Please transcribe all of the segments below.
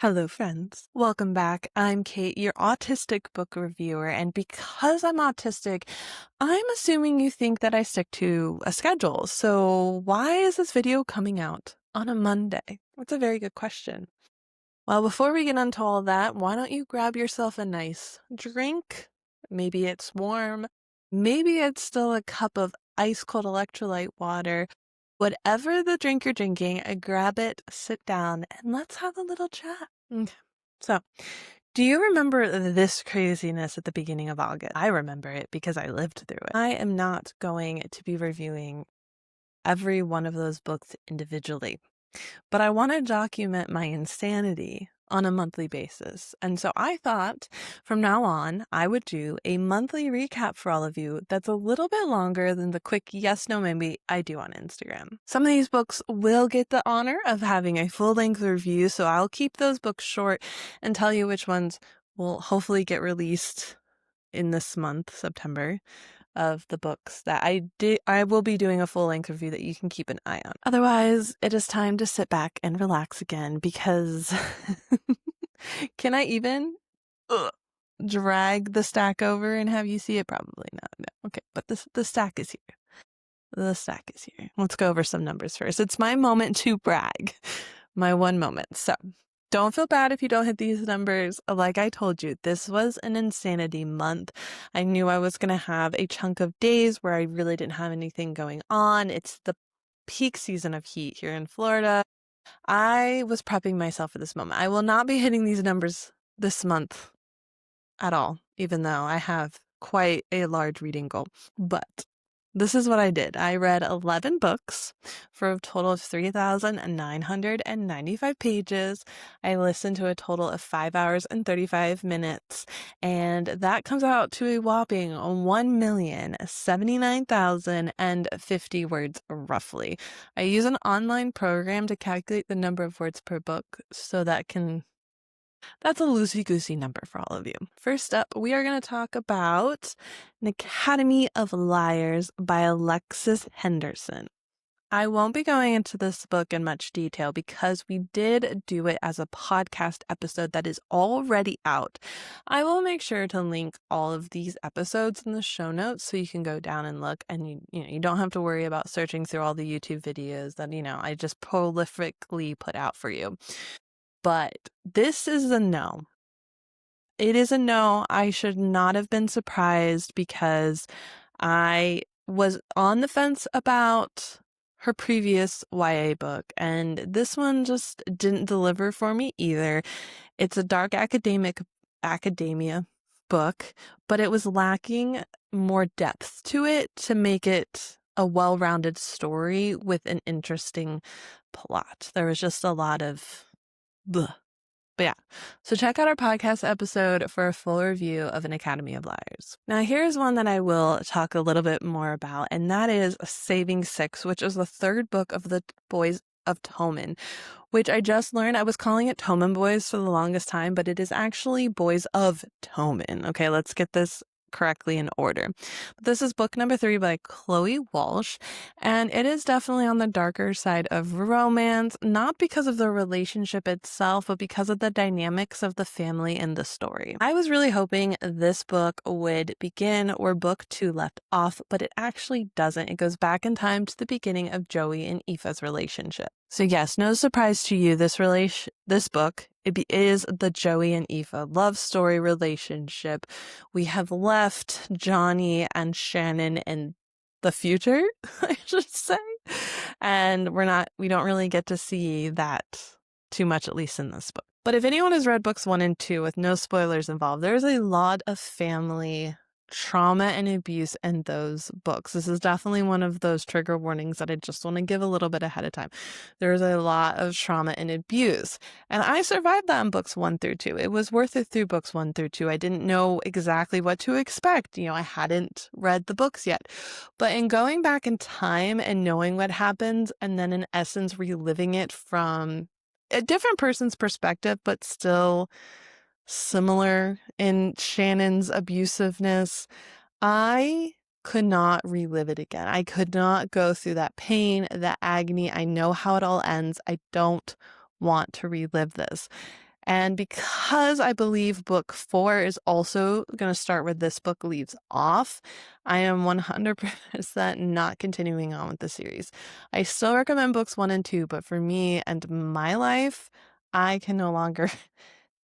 Hello, friends. Welcome back. I'm Kate, your autistic book reviewer, and because I'm autistic, I'm assuming you think that I stick to a schedule. So why is this video coming out on a Monday? That's a very good question. Well, before we get into all that, why don't you grab yourself a nice drink? Maybe it's warm. Maybe it's still a cup of ice cold electrolyte water. Whatever the drink you're drinking, grab it, sit down, and let's have a little chat. Okay. So, do you remember this craziness at the beginning of August? I remember it because I lived through it. I am not going to be reviewing every one of those books individually, but I want to document my insanity on a monthly basis. And so I thought from now on, I would do a monthly recap for all of you that's a little bit longer than the quick yes, no, maybe I do on Instagram. Some of these books will get the honor of having a full-length review, so I'll keep those books short and tell you which ones will hopefully get released in this month, September, of the books that I will be doing a full-length review that you can keep an eye on. Otherwise, it is time to sit back and relax again because can I even drag the stack over and have you see it? Probably not. No. Okay, but the stack is here. The stack is here. Let's go over some numbers first. It's my moment to brag. My one moment. So don't feel bad if you don't hit these numbers. Like I told you, this was an insanity month. I knew I was going to have a chunk of days where I really didn't have anything going on. It's the peak season of heat here in Florida. I was prepping myself for this moment. I will not be hitting these numbers this month at all, even though I have quite a large reading goal. But this is what I did. I read 11 books for a total of 3,995 pages. I listened to a total of 5 hours and 35 minutes, and that comes out to a whopping 1,079,050 words roughly. I use an online program to calculate the number of words per book, so that's a loosey-goosey number for all of you. First up, we are going to talk about An Academy of Liars by Alexis Henderson. I won't be going into this book in much detail because we did do it as a podcast episode that is already out. I will make sure to link all of these episodes in the show notes so you can go down and look, and you don't have to worry about searching through all the YouTube videos that I just prolifically put out for you. But this is a no. It is a no. I should not have been surprised because I was on the fence about her previous YA book, and this one just didn't deliver for me either. It's a dark academia book, but it was lacking more depth to it to make it a well-rounded story with an interesting plot. There was just a lot of bleh. But yeah, so check out our podcast episode for a full review of An Academy of Liars. Now, here's one that I will talk a little bit more about, and that is Saving Six, which is the third book of the Boys of Toman, which I just learned. I was calling it Toman Boys for the longest time, but it is actually Boys of Toman. Okay, let's get this correctly in order. This is book number 3 by Chloe Walsh, and it is definitely on the darker side of romance, not because of the relationship itself, but because of the dynamics of the family in the story. I was really hoping this book would begin where book 2 left off, but it actually doesn't. It goes back in time to the beginning of Joey and Aoife's relationship. So yes, no surprise to you, this book is the Joey and Aoife love story relationship. We have left Johnny and Shannon in the future, I should say, and we don't really get to see that too much, at least in this book. But if anyone has read books 1 and 2 with no spoilers involved, there's a lot of family trauma and abuse in those books. This is definitely one of those trigger warnings that I just want to give a little bit ahead of time. There's a lot of trauma and abuse, and I survived that in books 1 through 2. It was worth it through books 1 through 2. I didn't know exactly what to expect. I hadn't read the books yet, but in going back in time and knowing what happens, and then in essence reliving it from a different person's perspective, but still similar in Shannon's abusiveness, I could not relive it again. I could not go through that pain, that agony. I know how it all ends. I don't want to relive this. And because I believe book 4 is also going to start where this book leaves off, I am 100% not continuing on with the series. I still recommend books 1 and 2, but for me and my life, I can no longer,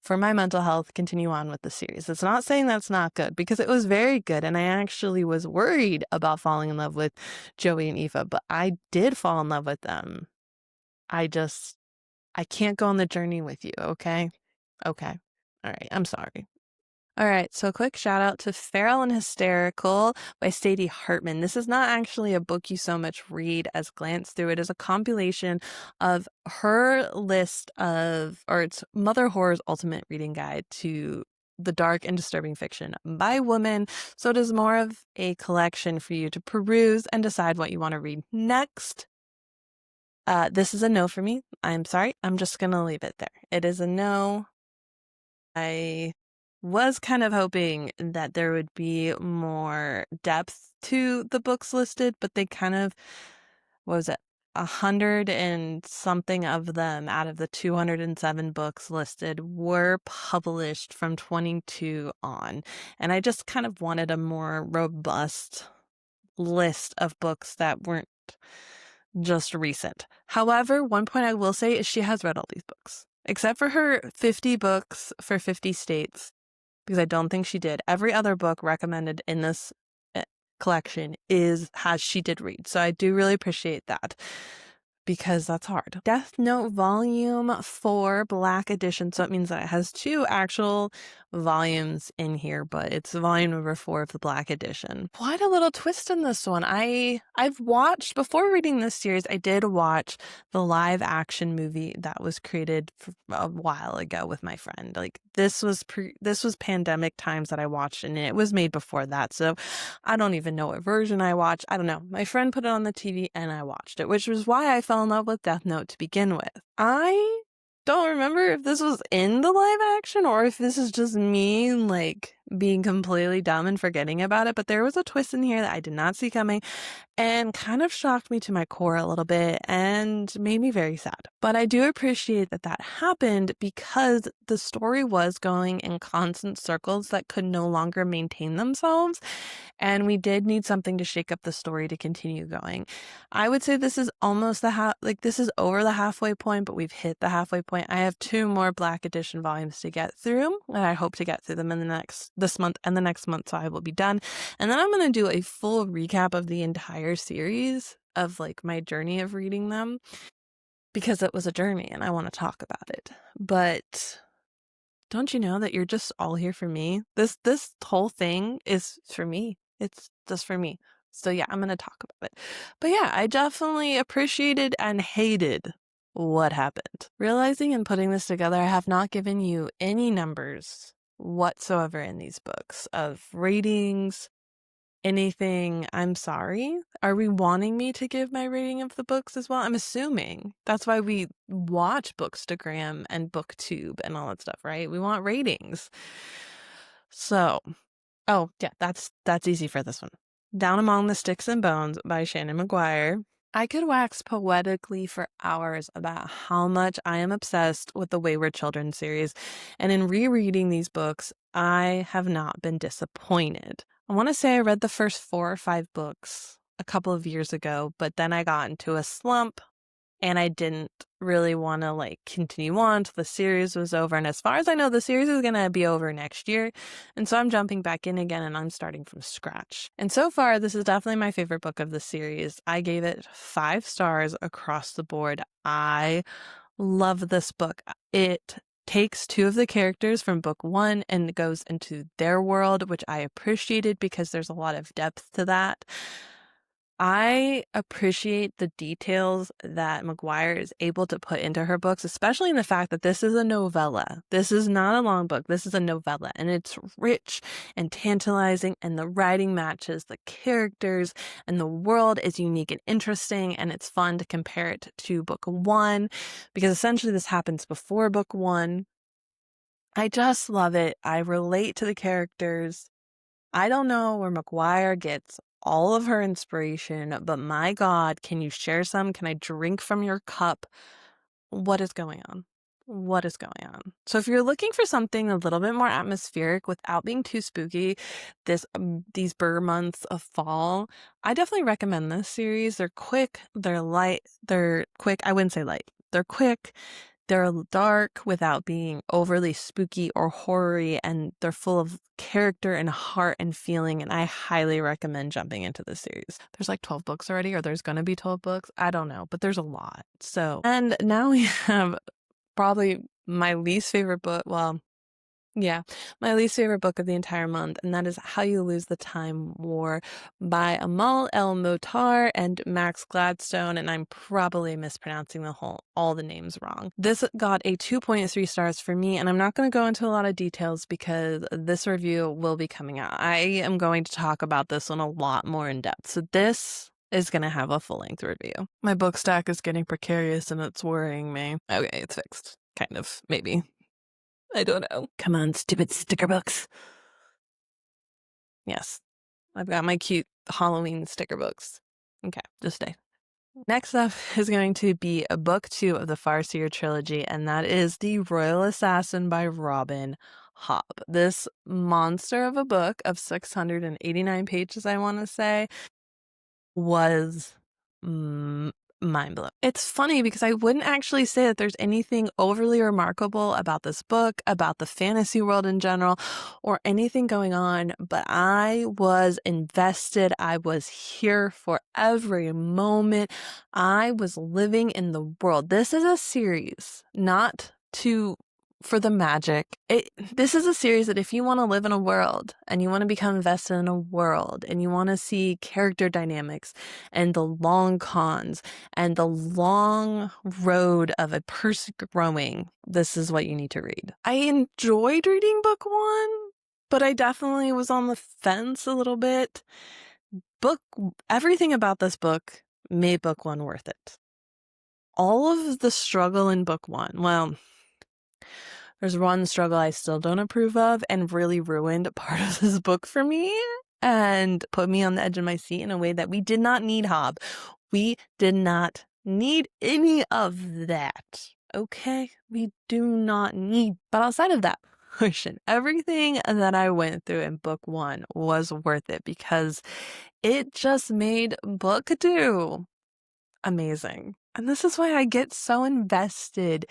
for my mental health, continue on with the series. It's not saying that's not good, because it was very good, and I actually was worried about falling in love with Joey and Aoife, but I did fall in love with them. I can't go on the journey with you, okay? Okay. All right. I'm sorry. All right. So, quick shout out to Feral and Hysterical by Sadie Hartman. This is not actually a book you so much read as glance through. It is a compilation of her list of, or it's Mother Horror's ultimate reading guide to the dark and disturbing fiction by women. So, it is more of a collection for you to peruse and decide what you want to read next. This is a no for me. I'm sorry. I'm just going to leave it there. It is a no. I was kind of hoping that there would be more depth to the books listed, but they kind of, what was it, 100 and something of them out of the 207 books listed were published from 22 on. And I just kind of wanted a more robust list of books that weren't just recent. However, one point I will say is she has read all these books. Except for her 50 books for 50 states, because I don't think she did. Every other book recommended in this collection she did read. So I do really appreciate that, because that's hard. Death Note Volume 4 Black Edition. So it means that it has 2 actual volumes in here, but it's volume number 4 of the Black Edition. Quite a little twist in this one. I've watched, before reading this series, I did watch the live action movie that was created a while ago with my friend. Like, this was pandemic times that I watched, and it was made before that. So I don't even know what version I watched. I don't know. My friend put it on the TV and I watched it, which was why I fell in love with Death Note to begin with. I don't remember if this was in the live action or if this is just me, like, being completely dumb and forgetting about it, but there was a twist in here that I did not see coming and kind of shocked me to my core a little bit and made me very sad. But I do appreciate that that happened, because the story was going in constant circles that could no longer maintain themselves, and we did need something to shake up the story to continue going. I would say this is almost this is over the halfway point, but we've hit the halfway point. I have 2 more Black Edition volumes to get through, and I hope to get through them in this month and the next month, so I will be done. And then I'm going to do a full recap of the entire series of, like, my journey of reading them, because it was a journey and I want to talk about it. But don't you know that you're just all here for me? This whole thing is for me. It's just for me. So yeah, I'm going to talk about it. But yeah, I definitely appreciated and hated what happened. Realizing and putting this together, I have not given you any numbers whatsoever in these books of ratings, anything. I'm sorry. Are we wanting me to give my rating of the books as well? I'm assuming. That's why we watch Bookstagram and BookTube and all that stuff, right? We want ratings. So, oh, yeah, that's easy for this one. Down Among the Sticks and Bones by Shannon McGuire. I could wax poetically for hours about how much I am obsessed with the Wayward Children series, and in rereading these books, I have not been disappointed. I want to say I read the first 4 or 5 books a couple of years ago, but then I got into a slump and I didn't really want to, like, continue on till the series was over. And as far as I know, the series is going to be over next year. And so I'm jumping back in again and I'm starting from scratch. And so far, this is definitely my favorite book of the series. I gave it 5 stars across the board. I love this book. It takes 2 of the characters from book 1 and goes into their world, which I appreciated because there's a lot of depth to that. I appreciate the details that McGuire is able to put into her books, especially in the fact that this is a novella. This is not a long book. This is a novella, and it's rich and tantalizing, and the writing matches the characters, and the world is unique and interesting, and it's fun to compare it to book 1, because essentially this happens before book 1. I just love it. I relate to the characters. I don't know where McGuire gets all of her inspiration, but my God, can you share some? Can I drink from your cup? What is going on? what is going on. So if you're looking for something a little bit more atmospheric without being too spooky, these Burr months of fall, I definitely recommend this series. They're quick, they're light, they're quick. I wouldn't say light. They're quick, they're dark without being overly spooky or horror-y, and they're full of character and heart and feeling, and I highly recommend jumping into this series. There's like 12 books already, or there's gonna be 12 books. I don't know, but there's a lot. So, and now we have probably my least favorite book. Well, yeah, my least favorite book of the entire month, and that is How You Lose the Time War by Amal El-Motar and Max Gladstone, and I'm probably mispronouncing all the names wrong. This got a 2.3 stars for me, and I'm not going to go into a lot of details because this review will be coming out. I am going to talk about this one a lot more in depth, so this is going to have a full-length review. My book stack is getting precarious and it's worrying me. Okay, it's fixed. Kind of, maybe. I don't know. Come on, stupid sticker books. Yes, I've got my cute Halloween sticker books. Okay, just stay. Next up is going to be a book 2 of the Farseer trilogy, and that is The Royal Assassin by Robin Hobb. This monster of a book of 689 pages, I want to say, was mind-blowing. It's funny because I wouldn't actually say that there's anything overly remarkable about this book, about the fantasy world in general, or anything going on, but I was invested. I was here for every moment. I was living in the world. This is a series, not for the magic. This is a series that if you want to live in a world and you want to become invested in a world and you want to see character dynamics and the long cons and the long road of a person growing, this is what you need to read. I enjoyed reading book 1, but I definitely was on the fence a little bit. Everything about this book made book 1 worth it. All of the struggle in book 1, well, there's one struggle I still don't approve of and really ruined part of this book for me and put me on the edge of my seat in a way that we did not need Hobb. We did not need any of that. Okay? We do not need. But outside of that portion, everything that I went through in book 1 was worth it because it just made book 2 amazing. And this is why I get so invested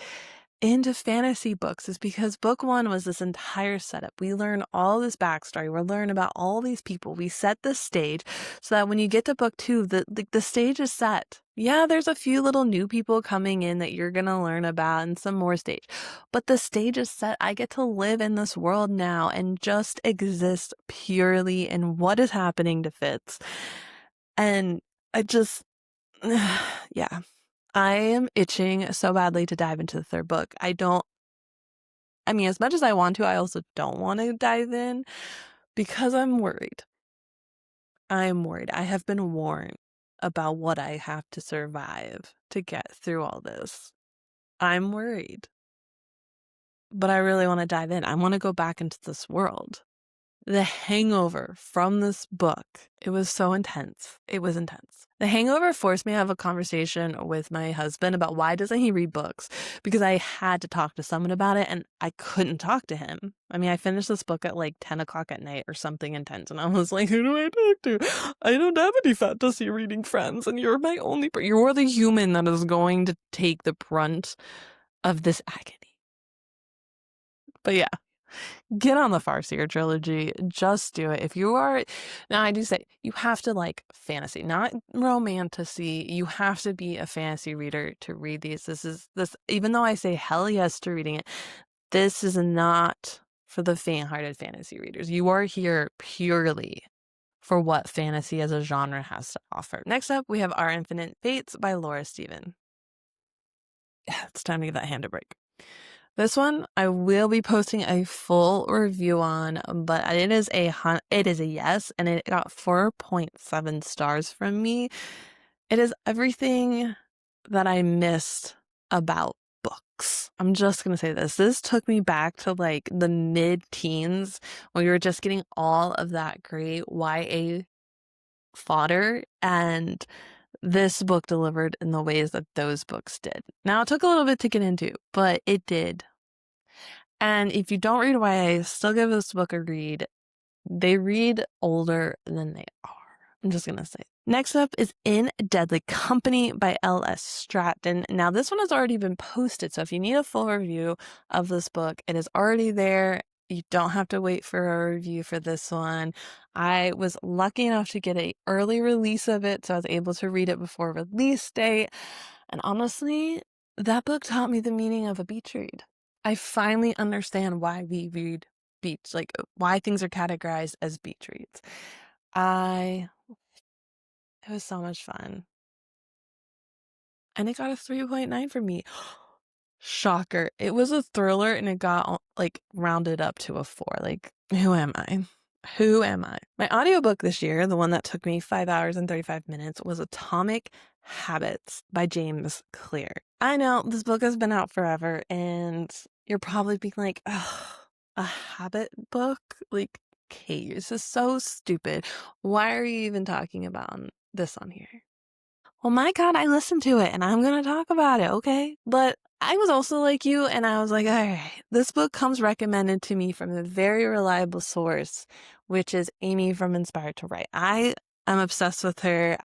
into fantasy books, is because book 1 was this entire setup. We learn all this backstory. We learn about all these people. We set the stage so that when you get to book 2, the stage is set. Yeah, there's a few little new people coming in that you're going to learn about and some more stage. But the stage is set. I get to live in this world now and just exist purely in what is happening to Fitz. And I just, yeah. I am itching so badly to dive into the 3rd book. As much as I want to, I also don't want to dive in because I'm worried. I'm worried. I have been warned about what I have to survive to get through all this. I'm worried. But I really want to dive in. I want to go back into this world. The hangover from this book, it was so intense. It was intense. The hangover forced me to have a conversation with my husband about why doesn't he read books? Because I had to talk to someone about it and I couldn't talk to him. I finished this book at like 10 o'clock at night or something intense and I was like, who do I talk to? I don't have any fantasy reading friends and you're my only, you're the human that is going to take the brunt of this agony. But yeah. Get on the Farseer trilogy. Just do it. If you are, now I do say you have to like fantasy, not romantasy. You have to be a fantasy reader to read these. Even though I say hell yes to reading it, this is not for the faint-hearted fantasy readers. You are here purely for what fantasy as a genre has to offer. Next up, we have Our Infinite Fates by Laura Steven. Yeah, it's time to give that hand a break. This one I will be posting a full review on, but it is a yes, and it got 4.7 stars from me. It is everything that I missed about books. I'm just gonna say this. This took me back to like the mid-teens when we were just getting all of that great YA fodder and this book delivered in the ways that those books did. Now, it took a little bit to get into, but it did. And if you don't read YA, still give this book a read. They read older than they are. I'm just going to say. Next up is In Deadly Company by L.S. Stratton. Now, this one has already been posted, so if you need a full review of this book, it is already there. You don't have to wait for a review for this one. I was lucky enough to get an early release of it, so I was able to read it before release date. And honestly, that book taught me the meaning of a beach read. I finally understand why we read beach, like why things are categorized as beach reads. It was so much fun. And it got a 3.9 from me. Shocker. It was a thriller and it got like rounded up to a 4. Like, who am I? Who am I? My audiobook this year, the one that took me 5 hours and 35 minutes, was Atomic Habits by James Clear. I know this book has been out forever and you're probably being like, oh, a habit book? Like, okay, this is so stupid. Why are you even talking about this on here? Well, my God, I listened to it and I'm going to talk about it, okay? But I was also like you and I was like, all right, this book comes recommended to me from a very reliable source, which is Amy from Inspired to Write. I am obsessed with her.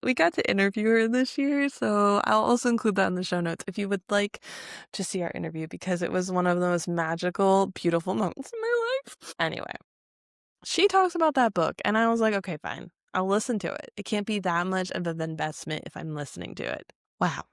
We got to interview her this year, so I'll also include that in the show notes if you would like to see our interview because it was one of the most magical, beautiful moments in my life. Anyway, she talks about that book and I was like, okay, fine. I'll listen to it. It can't be that much of an investment if I'm listening to it. Wow.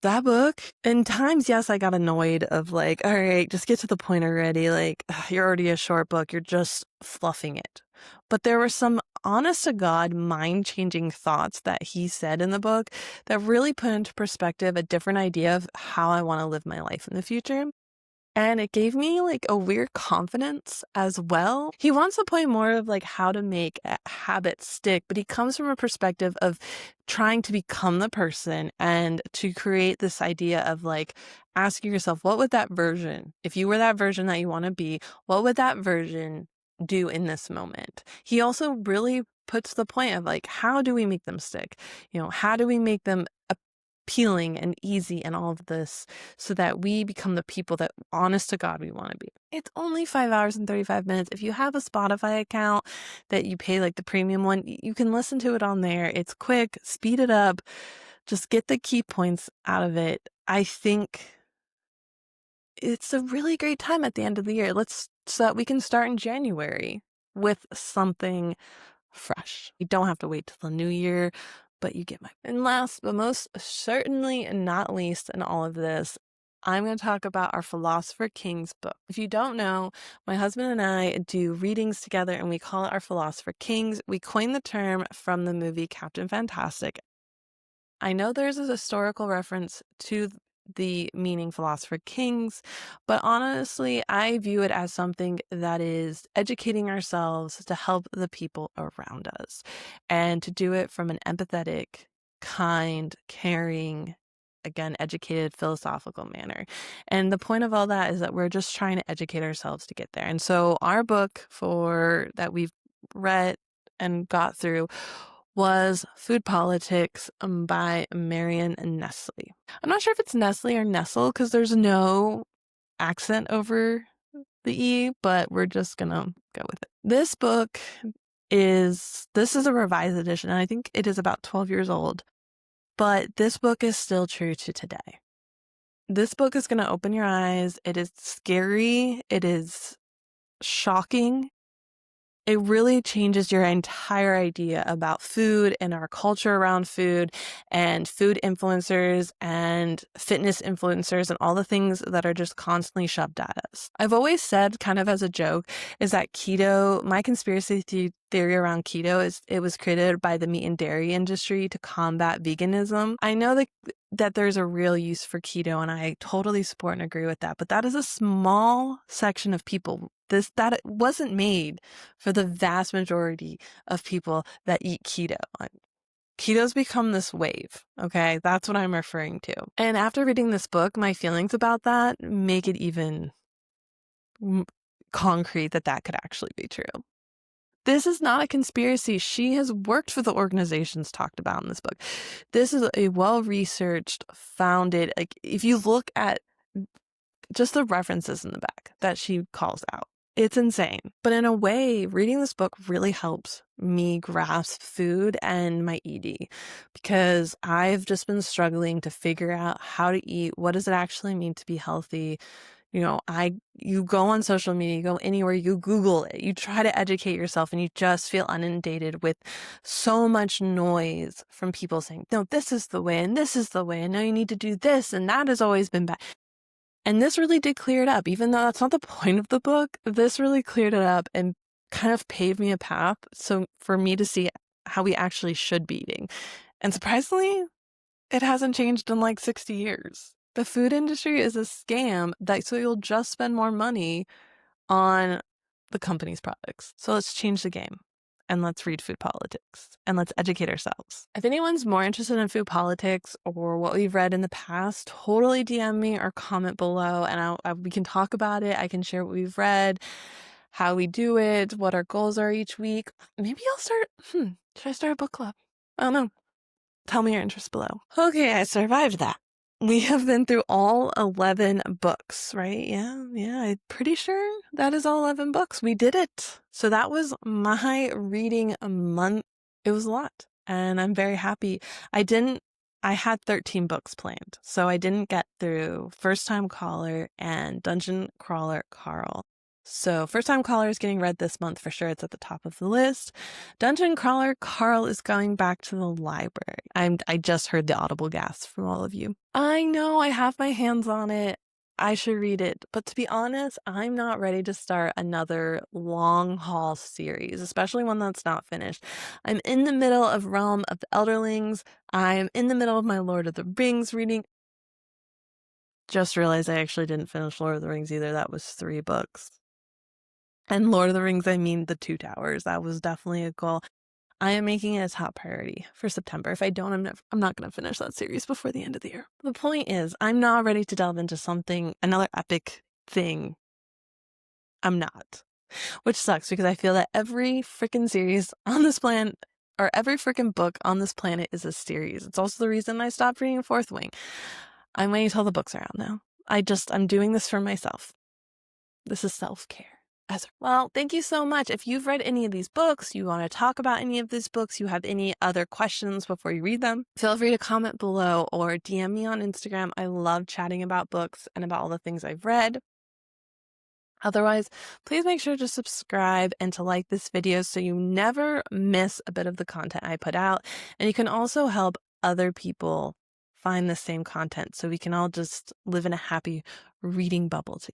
That book, in times, yes, I got annoyed of like, all right, just get to the point already. Like, you're already a short book. You're just fluffing it. But there were some honest to God mind-changing thoughts that he said in the book that really put into perspective a different idea of how I want to live my life in the future. And it gave me like a weird confidence as well. He wants to point more of like how to make a habit stick, but he comes from a perspective of trying to become the person and to create this idea of like asking yourself, what would that version, if you were that version that you want to be, what would that version do in this moment? He also really puts the point of like, how do we make them stick? You know, how do we make them appealing and easy and all of this so that we become the people that honest to God we want to be. It's only 5 hours and 35 minutes. If you have a Spotify account that you pay like the premium one, you can listen to it on there. It's quick, speed it up, just get the key points out of it. I think it's a really great time at the end of the year. So that we can start in January with something fresh. You don't have to wait till the new year, but you get my. And last, but most certainly not least in all of this, I'm going to talk about our Philosopher Kings book. If you don't know, my husband and I do readings together and we call it our Philosopher Kings. We coined the term from the movie Captain Fantastic. I know there's a historical reference to the meaning philosopher kings, but honestly, I view it as something that is educating ourselves to help the people around us and to do it from an empathetic, kind, caring, again, educated, philosophical manner. And the point of all that is that we're just trying to educate ourselves to get there. And so our book that we've read and got through was Food Politics by Marion Nestle. I'm not sure if it's Nestle or Nestle because there's no accent over the E, but we're just gonna go with it. This book is a revised edition, and I think it is about 12 years old, but this book is still true to today. This book is gonna open your eyes. It is scary. It is shocking. It really changes your entire idea about food and our culture around food and food influencers and fitness influencers and all the things that are just constantly shoved at us. I've always said, kind of as a joke, is that keto, my conspiracy theory around keto is it was created by the meat and dairy industry to combat veganism. I know that there's a real use for keto and I totally support and agree with that, but that is a small section of people. That it wasn't made for the vast majority of people that eat keto. Keto's become this wave, okay? That's what I'm referring to. And after reading this book, my feelings about that make it even concrete that could actually be true. This is not a conspiracy. She has worked for the organizations talked about in this book. This is a well-researched, founded, like, if you look at just the references in the back that she calls out, it's insane. But in a way, reading this book really helps me grasp food and my ED, because I've just been struggling to figure out how to eat. What does it actually mean to be healthy? You go on social media, you go anywhere, you Google it, you try to educate yourself, and you just feel inundated with so much noise from people saying, no, this is the way, and this is the way, and no, you need to do this, and that has always been bad. And this really did clear it up, even though that's not the point of the book. This really cleared it up and kind of paved me a path so for me to see how we actually should be eating. And surprisingly, it hasn't changed in like 60 years. The food industry is a scam so you'll just spend more money on the company's products. So let's change the game, and let's read food politics, and let's educate ourselves. If anyone's more interested in food politics or what we've read in the past, totally DM me or comment below, and we can talk about it. I can share what we've read, how we do it, what our goals are each week. Maybe I'll start, should I start a book club? I don't know. Tell me your interests below. Okay, I survived that. We have been through all 11 books, right? Yeah, I'm pretty sure that is all 11 books. We did it. So that was my reading month. It was a lot, and I'm very happy. I had 13 books planned, so I didn't get through First Time Caller and Dungeon Crawler Carl. So First Time Caller is getting read this month for sure. It's at the top of the list. Dungeon Crawler Carl is going back to the library. I just heard the audible gasp from all of you. I know I have my hands on it. I should read it. But to be honest, I'm not ready to start another long haul series, especially one that's not finished. I'm in the middle of Realm of the Elderlings. I'm in the middle of my Lord of the Rings reading. Just realized I actually didn't finish Lord of the Rings either. That was 3 books. And Lord of the Rings, I mean the Two Towers. That was definitely a goal. I am making it a top priority for September. If I don't, I'm not going to finish that series before the end of the year. The point is, I'm not ready to delve into another epic thing. I'm not. Which sucks, because I feel that every freaking series on this planet, or every freaking book on this planet, is a series. It's also the reason I stopped reading Fourth Wing. I'm waiting till the books are out now. I'm doing this for myself. This is self-care. Well, thank you so much. If you've read any of these books, you want to talk about any of these books, you have any other questions before you read them, feel free to comment below or DM me on Instagram. I love chatting about books and about all the things I've read. Otherwise, please make sure to subscribe and to like this video so you never miss a bit of the content I put out. And you can also help other people find the same content so we can all just live in a happy reading bubble together.